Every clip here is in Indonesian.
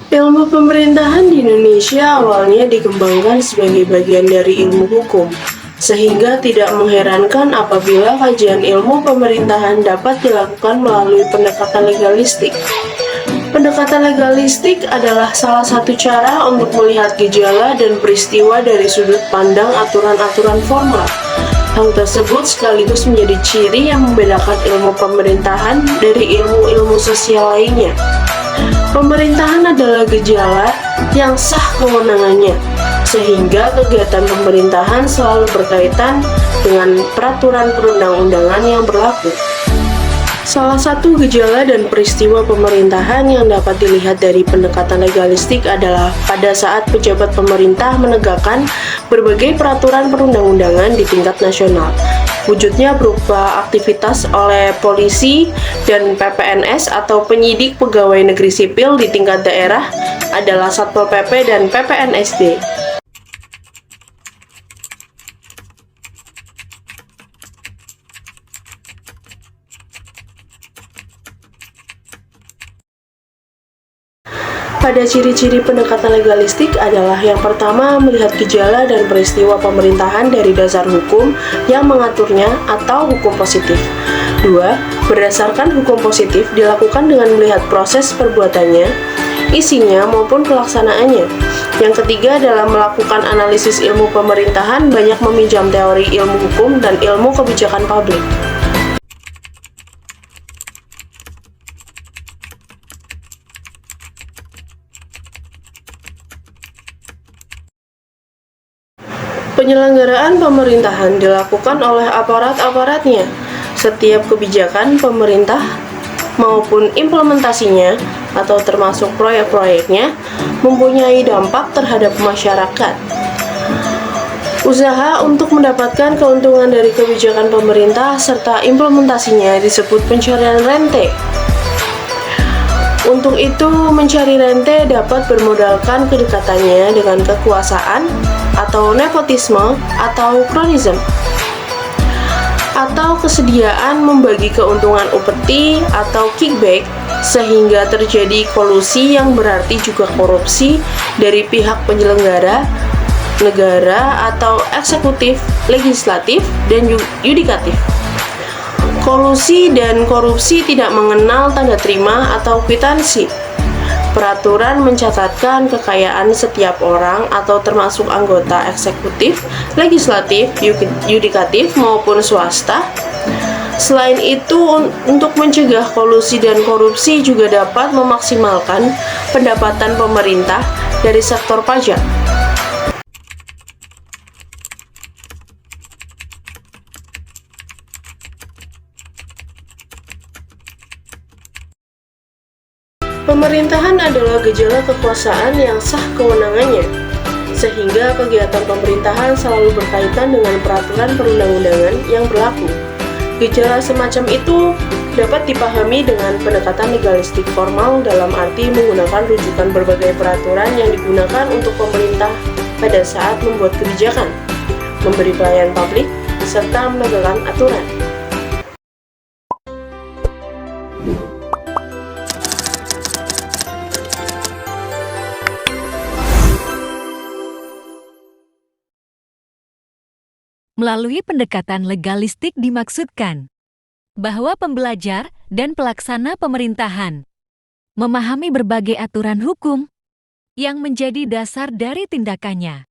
Ilmu pemerintahan di Indonesia awalnya dikembangkan sebagai bagian dari ilmu hukum, sehingga tidak mengherankan apabila kajian ilmu pemerintahan dapat dilakukan melalui pendekatan legalistik. Pendekatan legalistik adalah salah satu cara untuk melihat gejala dan peristiwa dari sudut pandang aturan-aturan formal. Hal tersebut sekaligus menjadi ciri yang membedakan ilmu pemerintahan dari ilmu-ilmu sosial lainnya. Pemerintahan adalah gejala yang sah kewenangannya, sehingga kegiatan pemerintahan selalu berkaitan dengan peraturan perundang-undangan yang berlaku. Salah satu gejala dan peristiwa pemerintahan yang dapat dilihat dari pendekatan legalistik adalah pada saat pejabat pemerintah menegakkan berbagai peraturan perundang-undangan di tingkat nasional. Wujudnya berupa aktivitas oleh polisi dan PPNS atau penyidik pegawai negeri sipil di tingkat daerah adalah Satpol PP dan PPNSD. Pada ciri-ciri pendekatan legalistik adalah yang pertama melihat gejala dan peristiwa pemerintahan dari dasar hukum yang mengaturnya atau hukum positif. Dua, berdasarkan hukum positif dilakukan dengan melihat proses perbuatannya, isinya maupun pelaksanaannya. Yang ketiga dalam melakukan analisis ilmu pemerintahan banyak meminjam teori ilmu hukum dan ilmu kebijakan publik. Penyelenggaraan pemerintahan dilakukan oleh aparat-aparatnya. Setiap kebijakan pemerintah maupun implementasinya atau termasuk proyek-proyeknya mempunyai dampak terhadap masyarakat. Usaha untuk mendapatkan keuntungan dari kebijakan pemerintah serta implementasinya disebut pencarian rente. Untuk itu, mencari rente dapat bermodalkan kedekatannya dengan kekuasaan atau nepotisme atau kronisme, atau kesediaan membagi keuntungan upeti atau kickback sehingga terjadi kolusi yang berarti juga korupsi dari pihak penyelenggara negara atau eksekutif, legislatif, dan yudikatif. Kolusi dan korupsi tidak mengenal tanda terima atau kwitansi. Peraturan mencatatkan kekayaan setiap orang atau termasuk anggota eksekutif, legislatif, yudikatif maupun swasta. Selain itu, untuk mencegah kolusi dan korupsi juga dapat memaksimalkan pendapatan pemerintah dari sektor pajak. Pemerintahan adalah gejala kekuasaan yang sah kewenangannya, sehingga kegiatan pemerintahan selalu berkaitan dengan peraturan perundang-undangan yang berlaku. Gejala semacam itu dapat dipahami dengan pendekatan legalistik formal dalam arti menggunakan rujukan berbagai peraturan yang digunakan untuk pemerintah pada saat membuat kebijakan, memberi pelayanan publik, serta menegakkan aturan. Melalui pendekatan legalistik dimaksudkan bahwa pembelajar dan pelaksana pemerintahan memahami berbagai aturan hukum yang menjadi dasar dari tindakannya.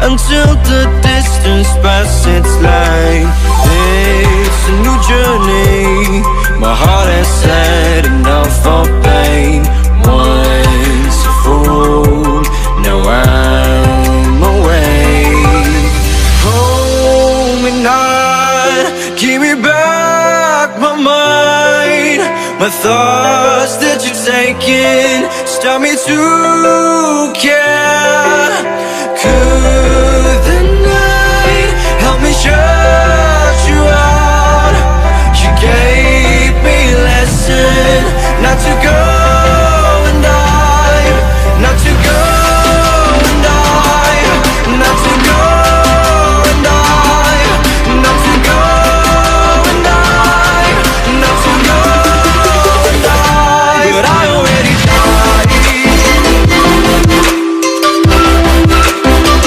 until the distance passes its line. It's a new journey, my heart has had enough of pain. Once a fool, now I'm away. Hold me not, give me back my mind. My thoughts that you've taken start me to care.